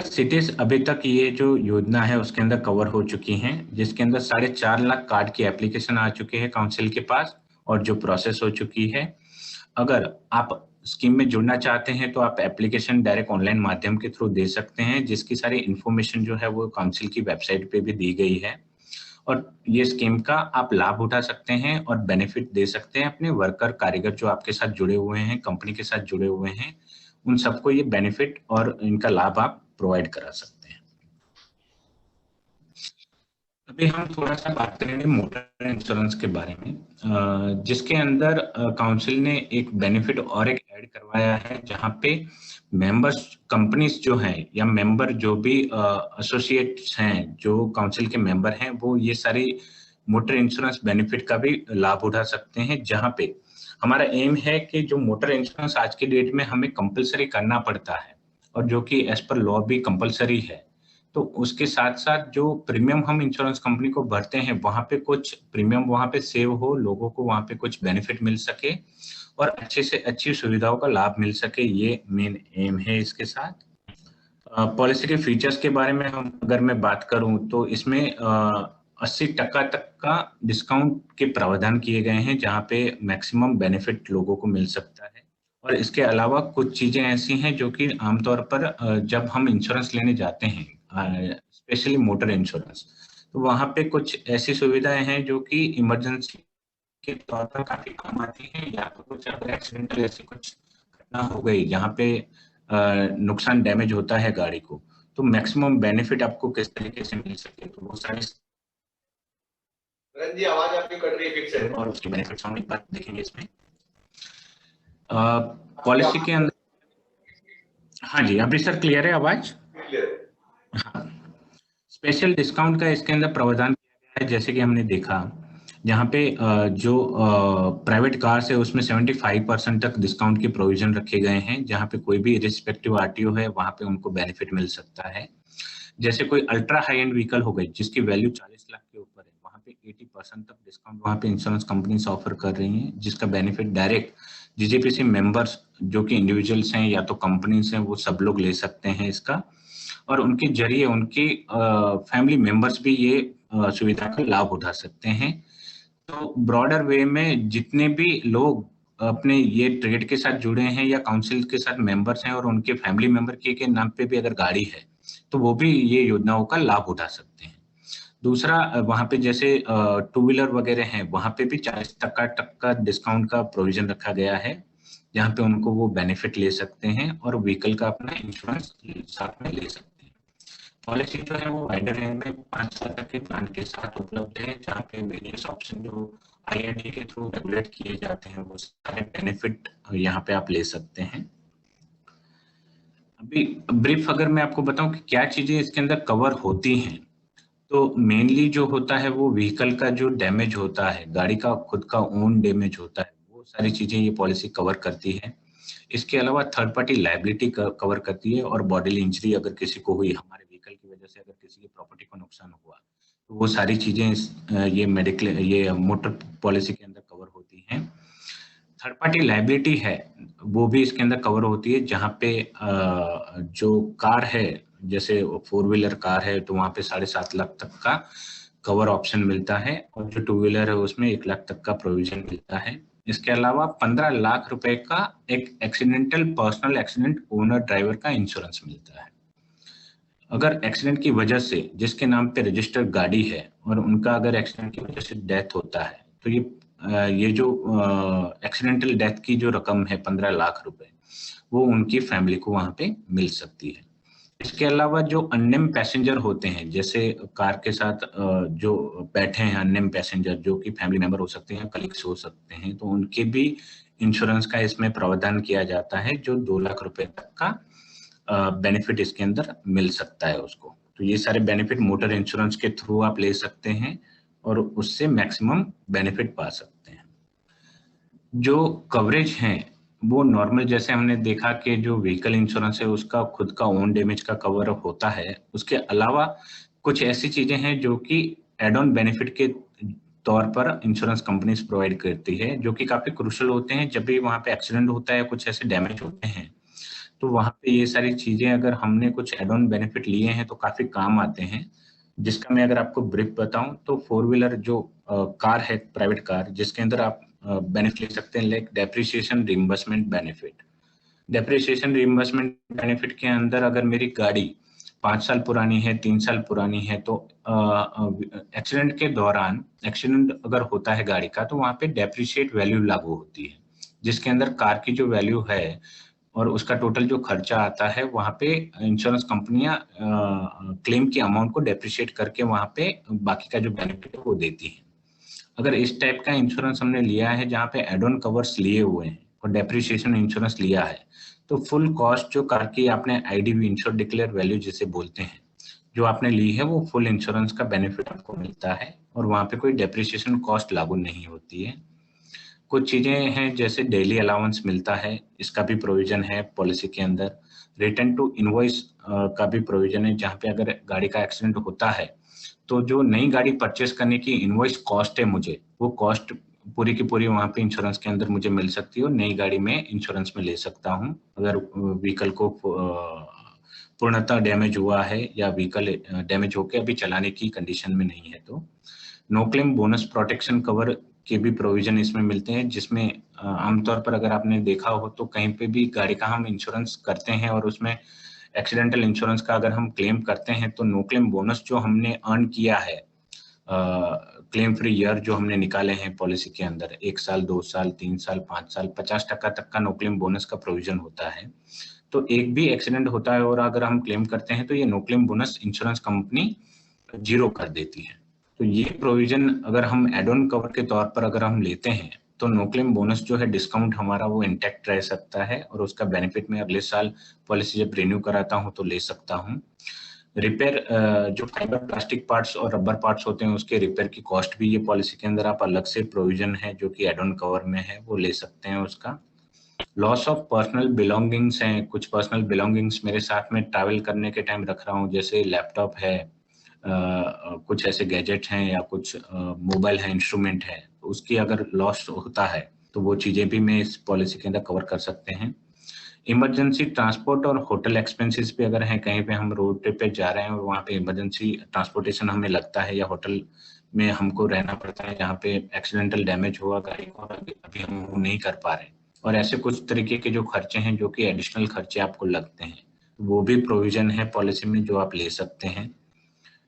सिटीज अभी तक ये जो योजना है उसके अंदर कवर हो चुकी हैं, जिसके अंदर 4.5 लाख कार्ड की एप्लीकेशन आ चुके हैं काउंसिल के पास और जो प्रोसेस हो चुकी है। अगर आप स्कीम में जुड़ना चाहते हैं तो आप एप्लीकेशन डायरेक्ट ऑनलाइन माध्यम के थ्रू दे सकते हैं, जिसकी सारी इंफॉर्मेशन जो है वो काउंसिल की वेबसाइट पे भी दी गई है, और ये स्कीम का आप लाभ उठा सकते हैं और बेनिफिट दे सकते हैं अपने वर्कर कारीगर जो आपके साथ जुड़े हुए हैं, कंपनी के साथ जुड़े हुए हैं, उन सबको ये बेनिफिट और इनका लाभ आप प्रोवाइड करा सकते हैं। अभी हम थोड़ा सा बात करेंगे मोटर इंश्योरेंस के बारे में, जिसके अंदर काउंसिल ने एक बेनिफिट और एक ऐड करवाया है, जहां पे मेंबर्स कंपनीज जो हैं या मेंबर जो भी एसोसिएट्स हैं जो काउंसिल के मेंबर हैं, वो ये सारी मोटर इंश्योरेंस बेनिफिट का भी लाभ उठा सकते हैं। जहां पे हमारा एम है कि जो मोटर इंश्योरेंस आज की डेट में हमें कंपलसरी करना पड़ता है और जो कि एज पर लॉ भी कंपलसरी है, तो उसके साथ साथ जो प्रीमियम हम इंश्योरेंस कंपनी को भरते हैं वहां पे कुछ प्रीमियम वहां पे सेव हो, लोगों को वहां पे कुछ बेनिफिट मिल सके और अच्छे से अच्छी सुविधाओं का लाभ मिल सके, ये मेन एम है इसके साथ। पॉलिसी के फीचर्स के बारे में हम अगर मैं बात करूं तो इसमें 80% तक का डिस्काउंट के प्रावधान किए गए हैं, जहां पे मैक्सिमम बेनिफिट लोगों को मिल सकता है। और इसके अलावा कुछ चीजें ऐसी हैं जो कि आमतौर पर जब हम इंश्योरेंस लेने जाते हैं, स्पेशली मोटर इंश्योरेंस, तो वहां पे कुछ ऐसी सुविधाएं हैं जो कि इमरजेंसी के तौर पर काफी काम आती हैं, या तो कुछ अगर एक्सीडेंटल ऐसी कुछ घटना हो गई जहाँ पे नुकसान डैमेज होता है गाड़ी को, तो मैक्सिमम बेनिफिट आपको किस तरीके से मिल सके, तो वो सारी जी आवाज आपकी कट रही है फिर से। और उसके बेनिफिट्स हम एक बार देखेंगे इसमें। पॉलिसी के अंदर, हाँ जी, अभी सर क्लियर है आवाज? क्लियर। हाँ, स्पेशल डिस्काउंट का इसके अंदर प्रावधान किया गया है, जैसे कि हमने देखा यहाँ पे जो प्राइवेट कार्स है उसमें 75% तक डिस्काउंट के प्रोविजन रखे गए हैं, जहाँ पे कोई भी रिस्पेक्टिव आरटीओ है वहाँ पे उनको बेनिफिट मिल सकता है। जैसे कोई अल्ट्रा हाई एंड व्हीकल हो गई जिसकी वैल्यू 40 लाख के ऊपर है, वहाँ पे 80% तक डिस्काउंट वहाँ पे इंश्योरेंस कंपनीज ऑफर कर रही हैं, जिसका बेनिफिट डायरेक्ट जीजेपीसी मेंबर्स जो कि इंडिविजुअल्स हैं या तो कंपनीज हैं वो सब लोग ले सकते हैं इसका, और उनके जरिए उनके फैमिली मेंबर्स भी ये सुविधा का लाभ उठा सकते हैं। तो ब्रॉडर वे में जितने भी लोग अपने ये ट्रेड के साथ जुड़े हैं या काउंसिल के साथ मेंबर्स हैं और उनके फैमिली मेंबर के नाम पे भी अगर गाड़ी है तो वो भी ये योजनाओं का लाभ उठा सकते हैं। दूसरा, वहां पे जैसे टू व्हीलर वगैरह हैं वहां पे भी 40% तक का डिस्काउंट का प्रोविजन रखा गया है, जहाँ पे उनको वो बेनिफिट ले सकते हैं और व्हीकल का अपना इंश्योरेंस साथ में ले सकते हैं। पॉलिसी जो है वो वाइडर रेंज में 5 साल तक के प्लान के साथ उपलब्ध है, जहाँ पे वेरियस ऑप्शन जो आईआरडी के थ्रू रेगुलेट किए जाते हैं वो सारे बेनिफिट यहाँ पे आप ले सकते हैं। अभी ब्रीफ अगर मैं आपको बताऊं कि क्या चीजें इसके अंदर कवर होती हैं, तो मेनली जो होता है वो व्हीकल का जो डैमेज होता है, गाड़ी का खुद का ओन डैमेज होता है, वो सारी चीजें ये पॉलिसी कवर करती है। इसके अलावा थर्ड पार्टी लायबिलिटी कवर करती है, और बॉडीली इंजरी अगर किसी को हुई हमारे व्हीकल की वजह से, अगर किसी की प्रॉपर्टी को नुकसान हुआ, तो वो सारी चीजें ये मेडिकल ये मोटर पॉलिसी के अंदर कवर होती हैं। थर्ड पार्टी लायबिलिटी है वो भी इसके अंदर कवर होती है, जहाँ पे जो कार है, जैसे 4 व्हीलर कार है तो वहाँ पे 7.5 लाख तक का कवर ऑप्शन मिलता है, और जो 2 व्हीलर है उसमें 1 लाख तक का प्रोविजन मिलता है। इसके अलावा 15 लाख रुपए का एक accidental personal accident owner driver का इंश्योरेंस मिलता है। अगर एक्सीडेंट की वजह से जिसके नाम पे रजिस्टर्ड गाड़ी है और उनका अगर एक्सीडेंट की वजह से डेथ होता है, तो ये जो एक्सीडेंटल डेथ की जो रकम है 15 लाख रुपए, वो उनकी फैमिली को वहां पे मिल सकती है। इसके अलावा जो अननेम पैसेंजर होते हैं, जैसे कार के साथ जो बैठे हैं अननेम पैसेंजर, जो कि फैमिली मेंबर हो सकते हैं, कलीग्स हो सकते हैं, तो उनके भी इंश्योरेंस का इसमें प्रावधान किया जाता है, जो 2 लाख रुपए तक का बेनिफिट इसके अंदर मिल सकता है उसको। तो ये सारे बेनिफिट मोटर इंश्योरेंस के थ्रू आप ले सकते हैं और उससे मैक्सिमम बेनिफिट पा सकते हैं। जो कवरेज है वो नॉर्मल, जैसे हमने देखा कि जो व्हीकल इंश्योरेंस है उसका खुद का ओन डैमेज का कवर होता है, उसके अलावा कुछ ऐसी चीजें हैं जो कि एड ऑन बेनिफिट के तौर पर इंश्योरेंस कंपनीज प्रोवाइड करती है, जो कि काफी क्रूशियल होते हैं। जब भी वहां पे एक्सीडेंट होता है, कुछ ऐसे डैमेज होते हैं, तो वहां पे ये सारी चीजें अगर हमने कुछ एड ऑन बेनिफिट लिए हैं तो काफी काम आते हैं। जिसका मैं अगर आपको ब्रीफ बताऊं तो 4 व्हीलर जो कार है, प्राइवेट कार, जिसके अंदर आप बेनिफिट ले सकते हैं, like depreciation reimbursement benefit. Depreciation reimbursement benefit के अंदर अगर मेरी गाड़ी 5 साल पुरानी है, 3 साल पुरानी है, तो एक्सीडेंट के दौरान एक्सीडेंट अगर होता है गाड़ी का, तो वहां पे डेप्रिशिएट वैल्यू लागू होती है, जिसके अंदर कार की जो वैल्यू है और उसका टोटल जो खर्चा आता है, वहां पे इंश्योरेंस कंपनियां क्लेम की अमाउंट को डेप्रिशिएट करके वहां पे बाकी का जो बेनिफिट है वो देती है। अगर इस टाइप का इंश्योरेंस हमने लिया है जहाँ पे एड ऑन कवर्स लिए हुए हैं और डेप्रिसिएशन इंश्योरेंस लिया है, तो फुल कॉस्ट जो कार की आपने आईडीवी इंश्योर डिक्लेयर वैल्यू जिसे बोलते हैं, जो आपने ली है, वो फुल इंश्योरेंस का बेनिफिट आपको मिलता है और वहां पे कोई डेप्रिसिएशन कॉस्ट लागू नहीं होती है। कुछ चीजें हैं जैसे डेली अलाउंस मिलता है, इसका भी प्रोविजन है पॉलिसी के अंदर। रिटर्न टू इनवॉइस का भी प्रोविजन है, जहाँ पे अगर गाड़ी का एक्सीडेंट होता है तो जो नई गाड़ी परचेस करने की इनवॉइस कॉस्ट है मुझे, वो कॉस्ट पूरी की पूरी वहां पे इंश्योरेंस के अंदर मुझे मिल सकती है और नई गाड़ी में इंश्योरेंस में ले सकता हूँ, अगर व्हीकल को पूर्णतः डैमेज हुआ है या व्हीकल डैमेज होकर अभी चलाने की कंडीशन में नहीं है। तो no claim bonus protection cover के भी प्रोविजन इसमें मिलते हैं, जिसमें आमतौर पर अगर आपने देखा हो तो कहीं पे भी गाड़ी का हम इंश्योरेंस करते हैं और उसमें एक्सीडेंटल इंश्योरेंस का अगर हम क्लेम करते हैं तो नो क्लेम बोनस जो हमने अर्न किया है, क्लेम फ्री ईयर जो हमने निकाले हैं पॉलिसी के अंदर, 1 साल, 2 साल, 3 साल, 5 साल, 50% तक का नो क्लेम बोनस का प्रोविजन होता है। तो एक भी एक्सीडेंट होता है और अगर हम क्लेम करते हैं तो ये no claim bonus insurance company 0 कर देती है। तो ये प्रोविजन अगर हम एड ऑन कवर के तौर पर अगर हम लेते हैं तो नो क्लेम बोनस जो है डिस्काउंट हमारा वो इंटैक्ट रह सकता है और उसका बेनिफिट मैं अगले साल पॉलिसी जब रिन्यू कराता हूं तो ले सकता हूं। रिपेयर जो फाइबर प्लास्टिक पार्ट्स और रबर पार्ट्स होते हैं उसके रिपेयर की कॉस्ट भी ये पॉलिसी के अंदर आप अलग से प्रोविजन है जो कि एड ऑन कवर में है वो ले सकते हैं उसका। लॉस ऑफ पर्सनल बिलोंगिंग्स हैं, कुछ पर्सनल बिलोंगिंग्स मेरे साथ में ट्रैवल करने के टाइम रख रहा हूँ, जैसे लैपटॉप है, कुछ ऐसे गैजेट हैं या कुछ मोबाइल है, इंस्ट्रूमेंट है, उसकी अगर लॉस होता है तो वो चीजें भी मैं इस पॉलिसी के अंदर कवर कर सकते हैं। इमरजेंसी ट्रांसपोर्ट और होटल एक्सपेंसेस पे अगर हैं, कहीं पे हम रोड ट्रिप पे जा रहे हैं और वहाँ पे इमरजेंसी ट्रांसपोर्टेशन हमें लगता है या होटल में हमको रहना पड़ता है जहाँ पे एक्सीडेंटल डैमेज हुआ गाड़ी को और अभी हम वो नहीं कर पा रहे, और ऐसे कुछ तरीके के जो खर्चे हैं जो कि एडिशनल खर्चे आपको लगते हैं, वो भी प्रोविजन है पॉलिसी में जो आप ले सकते हैं।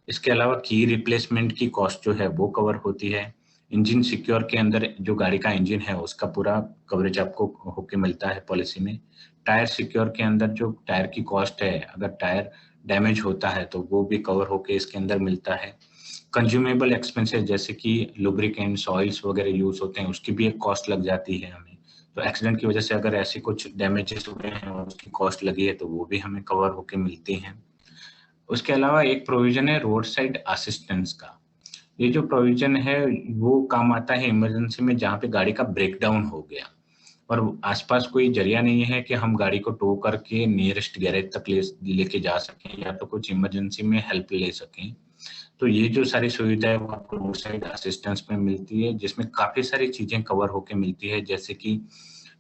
इसके अलावा की रिप्लेसमेंट की कॉस्ट जो है वो कवर होती है। इंजन सिक्योर के अंदर जो गाड़ी का इंजन है उसका पूरा कवरेज आपको होके मिलता है पॉलिसी में। टायर सिक्योर के अंदर जो टायर की कॉस्ट है, अगर टायर डैमेज होता है तो वो भी कवर होके इसके अंदर मिलता है। कंज्यूमेबल एक्सपेंसेस जैसे कि लुब्रिकेंट्स, ऑयल्स वगैरह यूज होते हैं, उसकी भी एक कॉस्ट लग जाती है हमें। तो एक्सीडेंट की वजह से अगर ऐसे कुछ डैमेजेस हुए हैं और उसकी कॉस्ट लगी है तो वो भी हमें कवर होके मिलती है। उसके अलावा एक प्रोविजन है रोड साइड असिस्टेंस का। ये जो प्रोविजन है वो काम आता है इमरजेंसी में जहाँ पे गाड़ी का ब्रेकडाउन हो गया और आसपास कोई जरिया नहीं है कि हम गाड़ी को टो करके नियरेस्ट गैरेज तक लेके जा सकें या तो कुछ इमरजेंसी में हेल्प ले सकें। तो ये जो सारी सुविधा है वो आपको रोड साइड असिस्टेंस में मिलती है, जिसमें काफी सारी चीजें कवर होके मिलती है, जैसे कि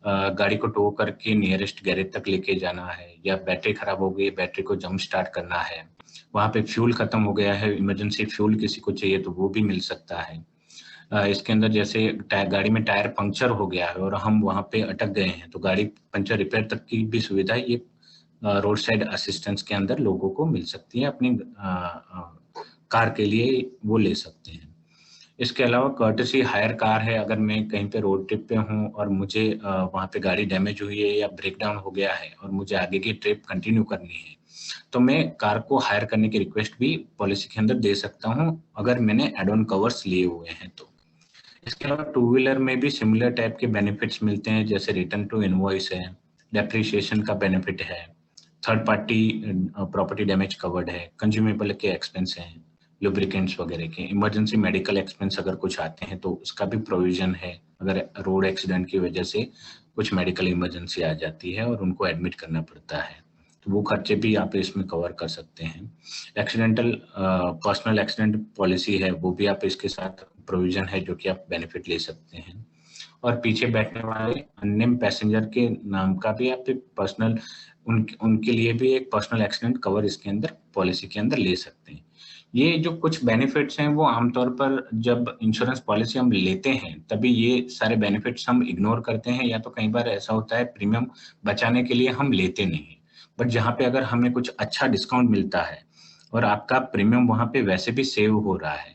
गाड़ी को टो करके नियरेस्ट गैरेज तक लेके जाना है, या बैटरी खराब हो गई, बैटरी को जंप स्टार्ट करना है, वहां पे फ्यूल खत्म हो गया है, इमरजेंसी फ्यूल किसी को चाहिए तो वो भी मिल सकता है। इसके अंदर जैसे गाड़ी में टायर पंक्चर हो गया है और हम वहां पे अटक गए हैं तो गाड़ी पंक्चर रिपेयर तक की भी सुविधा ये रोड साइड असिस्टेंस के अंदर लोगों को मिल सकती है, अपनी कार के लिए वो ले सकते हैं। इसके अलावा कर्टसी हायर कार है, अगर मैं कहीं पे रोड ट्रिप पे हूँ और मुझे वहाँ पे गाड़ी डैमेज हुई है या ब्रेकडाउन हो गया है और मुझे आगे की ट्रिप कंटिन्यू करनी है तो मैं कार को हायर करने की रिक्वेस्ट भी पॉलिसी के अंदर दे सकता हूँ अगर मैंने एड ऑन कवर्स लिए हुए हैं तो। इसके अलावा टू व्हीलर में भी सिमिलर टाइप के बेनिफिट्स मिलते हैं, जैसे रिटर्न टू इनवॉइस है, डेप्रिसिएशन का बेनिफिट है, third party property damage covered है, कंज्यूमेबल के एक्सपेंस हैं, लुब्रिकेंट्स वगैरह के, इमरजेंसी मेडिकल एक्सपेंस अगर कुछ आते हैं तो उसका भी प्रोविजन है, अगर रोड एक्सीडेंट की वजह से कुछ मेडिकल इमरजेंसी आ जाती है और उनको एडमिट करना पड़ता है तो वो खर्चे भी आप इसमें कवर कर सकते हैं। एक्सीडेंटल पर्सनल एक्सीडेंट पॉलिसी है, वो भी आप इसके साथ प्रोविजन है जो कि आप बेनिफिट ले सकते हैं। और पीछे बैठने वाले अननेम पैसेंजर के नाम का भी आप पर्सनल उनके लिए भी एक पर्सनल एक्सीडेंट कवर इसके अंदर पॉलिसी के अंदर ले सकते हैं। ये जो कुछ बेनिफिट्स हैं वो आमतौर पर जब इंश्योरेंस पॉलिसी हम लेते हैं तभी ये सारे बेनिफिट्स हम इग्नोर करते हैं, या तो कई बार ऐसा होता है प्रीमियम बचाने के लिए हम लेते नहीं, बट जहाँ पे अगर हमें कुछ अच्छा डिस्काउंट मिलता है और आपका प्रीमियम वहाँ पे वैसे भी सेव हो रहा है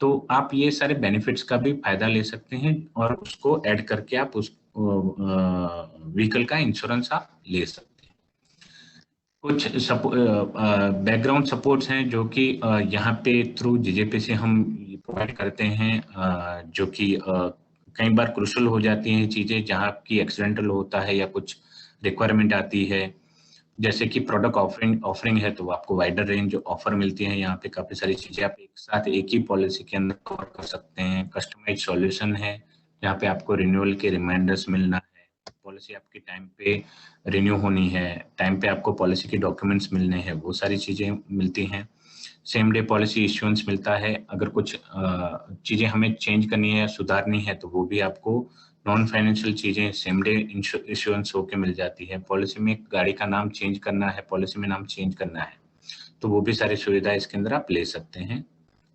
तो आप ये सारे बेनिफिट्स का भी फायदा ले सकते हैं और उसको ऐड करके आप उस व्हीकल का इंश्योरेंस आप ले सकते हैं। कुछ बैकग्राउंड सपोर्ट्स हैं जो कि यहाँ पे थ्रू जीजेपी से हम प्रोवाइड करते हैं, जो कि कई बार क्रूशल हो जाती हैं चीजें जहाँ की एक्सीडेंटल होता है या कुछ रिक्वायरमेंट आती है, जैसे कि प्रोडक्ट ऑफरिंग है तो आपको वाइडर रेंज ऑफर मिलती है, यहाँ पे काफी सारी चीजें आप एक साथ एक ही पॉलिसी के अंदर कवर कर सकते हैं। कस्टमाइज सॉल्यूशन है जहाँ पे आपको रिन्यूअल के रिमाइंडर्स मिलना है, पॉलिसी आपकी टाइम पे रिन्यू होनी है, टाइम पे आपको पॉलिसी के डॉक्यूमेंट्स मिलने हैं, वो सारी चीजें मिलती हैं। सेम डे पॉलिसी इश्यूएंस मिलता है, अगर कुछ चीजें हमें चेंज करनी है या सुधारनी है तो वो भी आपको नॉन फाइनेंशियल चीजें सेम डे इश्योरेंस होके मिल जाती है। पॉलिसी में गाड़ी का नाम चेंज करना है, पॉलिसी में नाम चेंज करना है, तो वो भी सारी सुविधाएं इसके अंदर आप ले सकते हैं।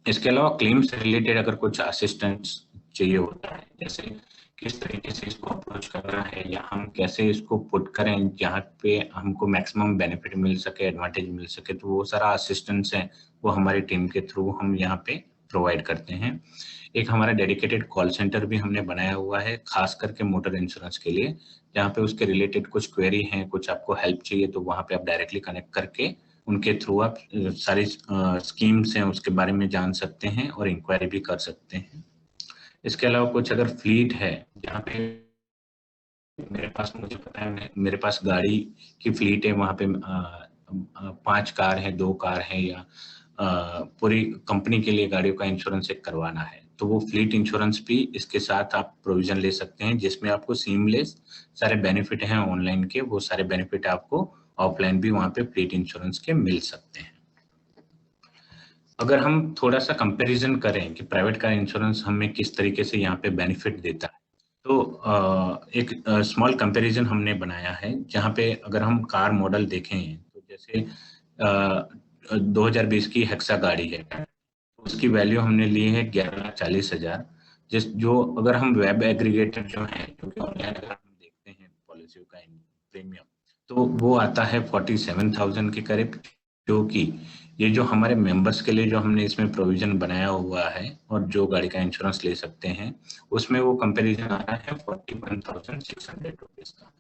इसके अलावा क्लेम से रिलेटेड अगर कुछ असिस्टेंस चाहिए होता है, जैसे किस तरीके से इसको अप्रोच करना है या हम कैसे इसको पुट करें जहाँ पे हमको मैक्सिमम बेनिफिट मिल सके, एडवांटेज मिल सके, तो वो सारा असिस्टेंस है वो हमारी टीम के थ्रू हम यहाँ पे प्रोवाइड करते हैं। एक हमारा डेडिकेटेड कॉल सेंटर भी हमने बनाया हुआ है खास करके मोटर इंश्योरेंस के लिए, जहाँ पे उसके रिलेटेड कुछ क्वेरी हैं, कुछ आपको हेल्प चाहिए तो वहाँ पे आप डायरेक्टली कनेक्ट करके उनके थ्रू आप सारी स्कीम्स हैं उसके बारे में जान सकते हैं और इंक्वायरी भी कर सकते हैं। इसके अलावा कुछ अगर फ्लीट है जहाँ पे मेरे पास, मुझे पता है मेरे पास गाड़ी की फ्लीट है, वहाँ पे 5 कार है, 2 कार है या पूरी कंपनी के लिए गाड़ियों का इंश्योरेंस एक करवाना है, तो वो फ्लीट इंश्योरेंस भी इसके साथ आप प्रोविजन ले सकते हैं, जिसमें आपको सीमलेस सारे बेनिफिट हैं ऑनलाइन के, वो सारे बेनिफिट आपको ऑफलाइन भी वहाँ पे फ्लीट इंश्योरेंस के मिल सकते हैं। अगर हम थोड़ा सा कंपैरिजन करें कि प्राइवेट कार इंश्योरेंस हमें किस तरीके से यहाँ पे बेनिफिट देता है, तो एक स्मॉल कंपैरिजन हमने बनाया है, जहाँ पे अगर हम कार मॉडल देखें तो जैसे 2020 की हेक्सा गाड़ी है, उसकी वैल्यू हमने ली है 11,40,000, जो अगर हम वेब एग्रीगेटर जो है, क्योंकि ऑनलाइन अगर हम देखते हैं पॉलिसी का प्रीमियम, तो वो आता है 47,000 के करीब, जो कि ये जो हमारे मेंबर्स के लिए जो हमने इसमें प्रोविजन बनाया हुआ है और जो गाड़ी का इंश्योरेंस ले सकते हैं, उसमें वो कंपैरिजन आ रहा है 41,600 रुपीज का।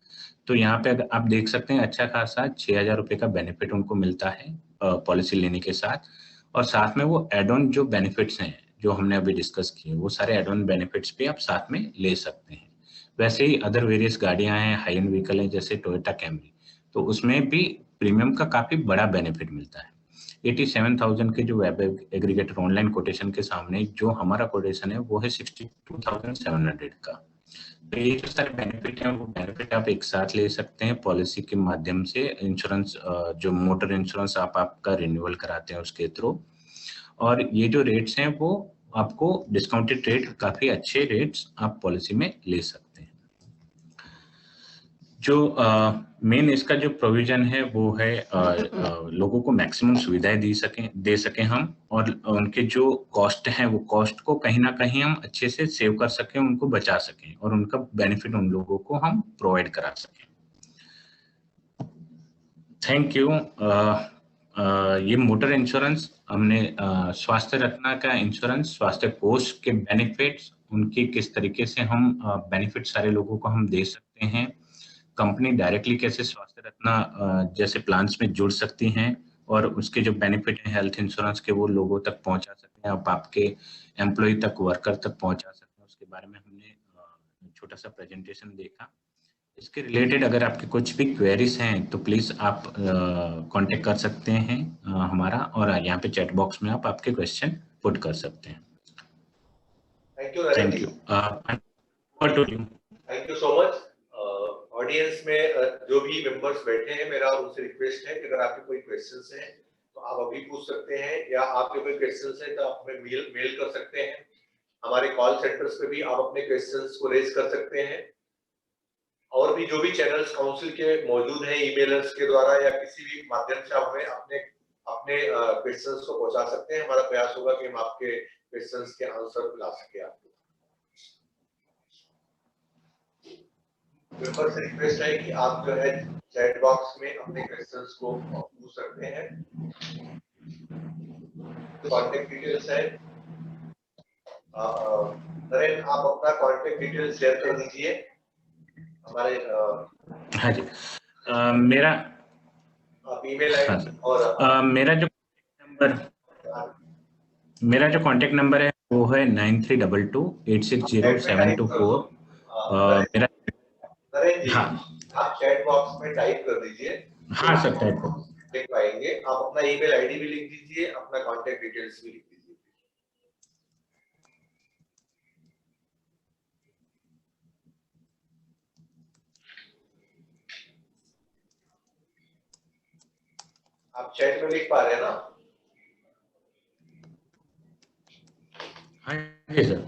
तो यहाँ पे अगर आप देख सकते हैं अच्छा खासा 6,000 रुपये का बेनिफिट उनको मिलता है पॉलिसी लेने के साथ, और साथ में वो एड ऑन जो बेनिफिट्स हैं जो हमने अभी डिस्कस किए, वो सारे एड ऑन बेनिफिट्स भी आप साथ में ले सकते हैं। वैसे ही अदर वेरियस गाड़ियां हैं, हाई एंड व्हीकल हैं जैसे टोयोटा कैमरी, तो उसमें भी प्रीमियम का काफी बड़ा बेनिफिट मिलता है। 87,000 के जो वेब एग्रीगेटर ऑनलाइन कोटेशन के सामने जो हमारा कोटेशन है वो है 62,700 का। तो ये जो सारे बेनिफिट हैं वो बेनिफिट आप एक साथ ले सकते हैं पॉलिसी के माध्यम से, इंश्योरेंस जो मोटर इंश्योरेंस आप आपका रिन्यूअल कराते हैं उसके थ्रू, और ये जो रेट्स हैं वो आपको डिस्काउंटेड रेट, काफी अच्छे रेट्स आप पॉलिसी में ले सकते हैं। जो मेन इसका जो प्रोविजन है वो है लोगों को मैक्सिमम सुविधाएं दे सकें हम, और उनके जो कॉस्ट है वो कॉस्ट को कहीं ना कहीं हम अच्छे से सेव कर सकें, उनको बचा सकें और उनका बेनिफिट उन लोगों को हम प्रोवाइड करा सकें। Thank you. ये मोटर इंश्योरेंस हमने स्वास्थ्य रत्ना का इंश्योरेंस, स्वास्थ्य कोष के बेनिफिट्स, उनकी किस तरीके से हम बेनिफिट सारे लोगों को हम दे सकते हैं, कंपनी डायरेक्टली कैसे स्वास्थ्य रत्ना जैसे प्लान्स में जुड़ सकती हैं और उसके जो बेनिफिट हैं हेल्थ इंश्योरेंस के वो लोगों तक पहुंचा सकते हैं, आप आपके एम्प्लॉय तक, वर्कर तक पहुंचा सकते हैं, उसके बारे में हमने छोटा सा प्रेजेंटेशन देखा। इसके रिलेटेड अगर आपके कुछ भी क्वेरीज हैं तो प्लीज आप कांटेक्ट कर सकते हैं हमारा, और यहाँ पे चैट बॉक्स में आप आपके क्वेश्चन पुट कर सकते हैं। Thank you Naren ji. Thank you so much. Audience में जो भी मेंबर्स बैठे हैं, मेरा उनसे रिक्वेस्ट है कि अगर आपके कोई क्वेश्चंस हैं तो आप अभी पूछ सकते हैं, या आपके कोई क्वेश्चंस हैं तो आप हमें मेल कर सकते हैं। हमारे कॉल सेंटर्स पे भी आप अपने क्वेश्चंस को रेज कर सकते हैं, और भी जो भी चैनल्स काउंसिल के मौजूद हैं, ईमेलर्स के द्वारा या किसी भी माध्यम से आप हमें अपने अपने क्वेश्चंस को पहुंचा सकते हैं। हमारा प्रयास होगा कि हम आपके क्वेश्चंस के आंसर ला सके आपको। मेंबर से रिक्वेस्ट है कि आप जो है चैट बॉक्स में अपने क्वेश्चंस को पूछ सकते हैं। कॉन्टेक्ट डिटेल्स है, नरेन आप अपना कॉन्टेक्ट डिटेल्स शेयर कर दीजिए हमारे। हाँ जी, मेरा आप ईमेल आईडी और मेरा जो कॉन्टेक्ट नंबर है वो है 9322860724। मेरा नरेन जी, हाँ आप चैट बॉक्स में टाइप कर दीजिए। हाँ सर, टाइप कर लिख पाएंगे। आप अपना ईमेल आईडी भी लिख दीजिए, अपना कॉन्टेक्ट डिटेल्स भी लिख दीजिए। आप चैट में लिख पा रहे हैं ना? हाँ जी सर।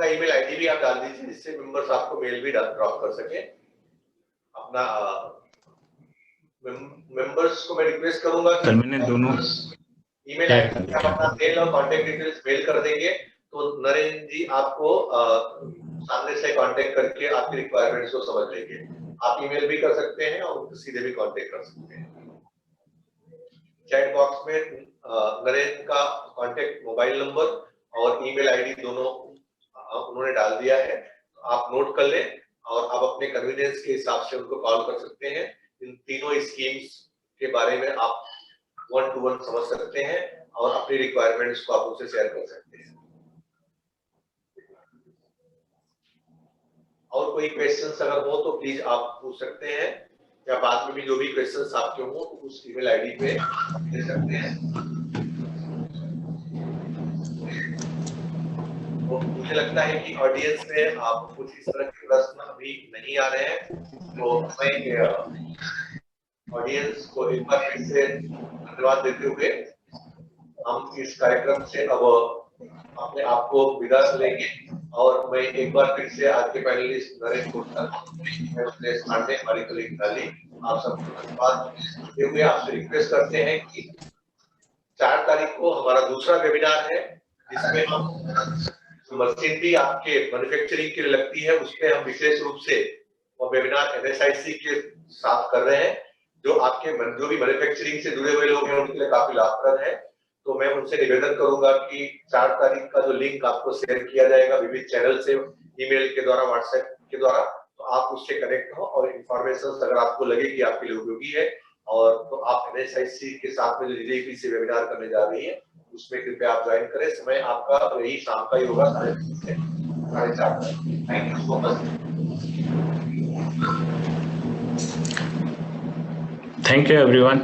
ईमेल आईडी भी आप डाल दीजिए, जिससे मेंबर्स आपको मेल भी ड्रॉप कर सके। अपना मेंबर्स को मैं रिक्वेस्ट करूंगा सर मैंने दोनों ईमेल आईडी आप अपना मेल और कांटेक्ट डिटेल्स मेल कर देंगे तो नरेंद्र जी आपको सामने से कांटेक्ट करके आपकी रिक्वायरमेंट्स को समझ लेंगे। आप ईमेल भी कर सकते हैं और उनको सीधे भी कांटेक्ट कर सकते हैं। चैट बॉक्स में नरेंद्र का कांटेक्ट मोबाइल नंबर और ईमेल आईडी दोनों उन्होंने डाल दिया है, तो आप नोट कर लें और आप अपने कन्वीनियंस के हिसाब से उनको कॉल कर सकते हैं। इन तीनों स्कीम्स के बारे में आप 1-to-1 समझ सकते हैं और अपनी रिक्वायरमेंट्स को आप उनसे शेयर कर सकते हैं। और कोई क्वेश्चंस अगर हो तो प्लीज आप पूछ सकते हैं, या बाद में भी जो भी क्वेश्चंस आपके हो तो उस ईमेल आईडी पे दे सकते हैं। तो मुझे लगता है कि ऑडियंस में आप कुछ इस तरह के प्रश्न अभी नहीं आ रहे हैं, तो मैं ऑडियंस को एक बार फिर से धन्यवाद देते हुए हम इस कार्यक्रम से अब अपने आप को विदा लेंगे। और मैं एक बार फिर से आज के पैनलिस्ट नरेंद्र कोटक पांडे, हमारी कलीग डाली, आप सबको धन्यवाद देते हुए आपसे रिक्वेस्ट करते हैं कि 4 तारीख को हमारा दूसरा वेबिनार है, जिसमें हम मशीनरी आपके मैन्युफैक्चरिंग के लिए लगती है, उस पर हम विशेष रूप से वो वेबिनार एमएसआईसी के साथ कर रहे हैं। जो भी मैन्युफैक्चरिंग से जुड़े हुए लोग हैं उनके लिए काफी लाभप्रद है। तो मैं उनसे निवेदन करूंगा कि 4 तारीख का जो लिंक आपको शेयर किया जाएगा विविध चैनल से, ईमेल के द्वारा, व्हाट्सएप के द्वारा, तो आप उससे कनेक्ट हो और इंफॉर्मेशन अगर आपको लगे कि आपके लिए उपयोगी है और तो आप एमएसआईसी के साथ में जो जीडीपी से वेबिनार करने जा रही है उसमें कृपया आप ज्वाइन करें। समय आपका यही शाम का ही होगा 3:30 से 4:30। Thank you so much. Thank you everyone.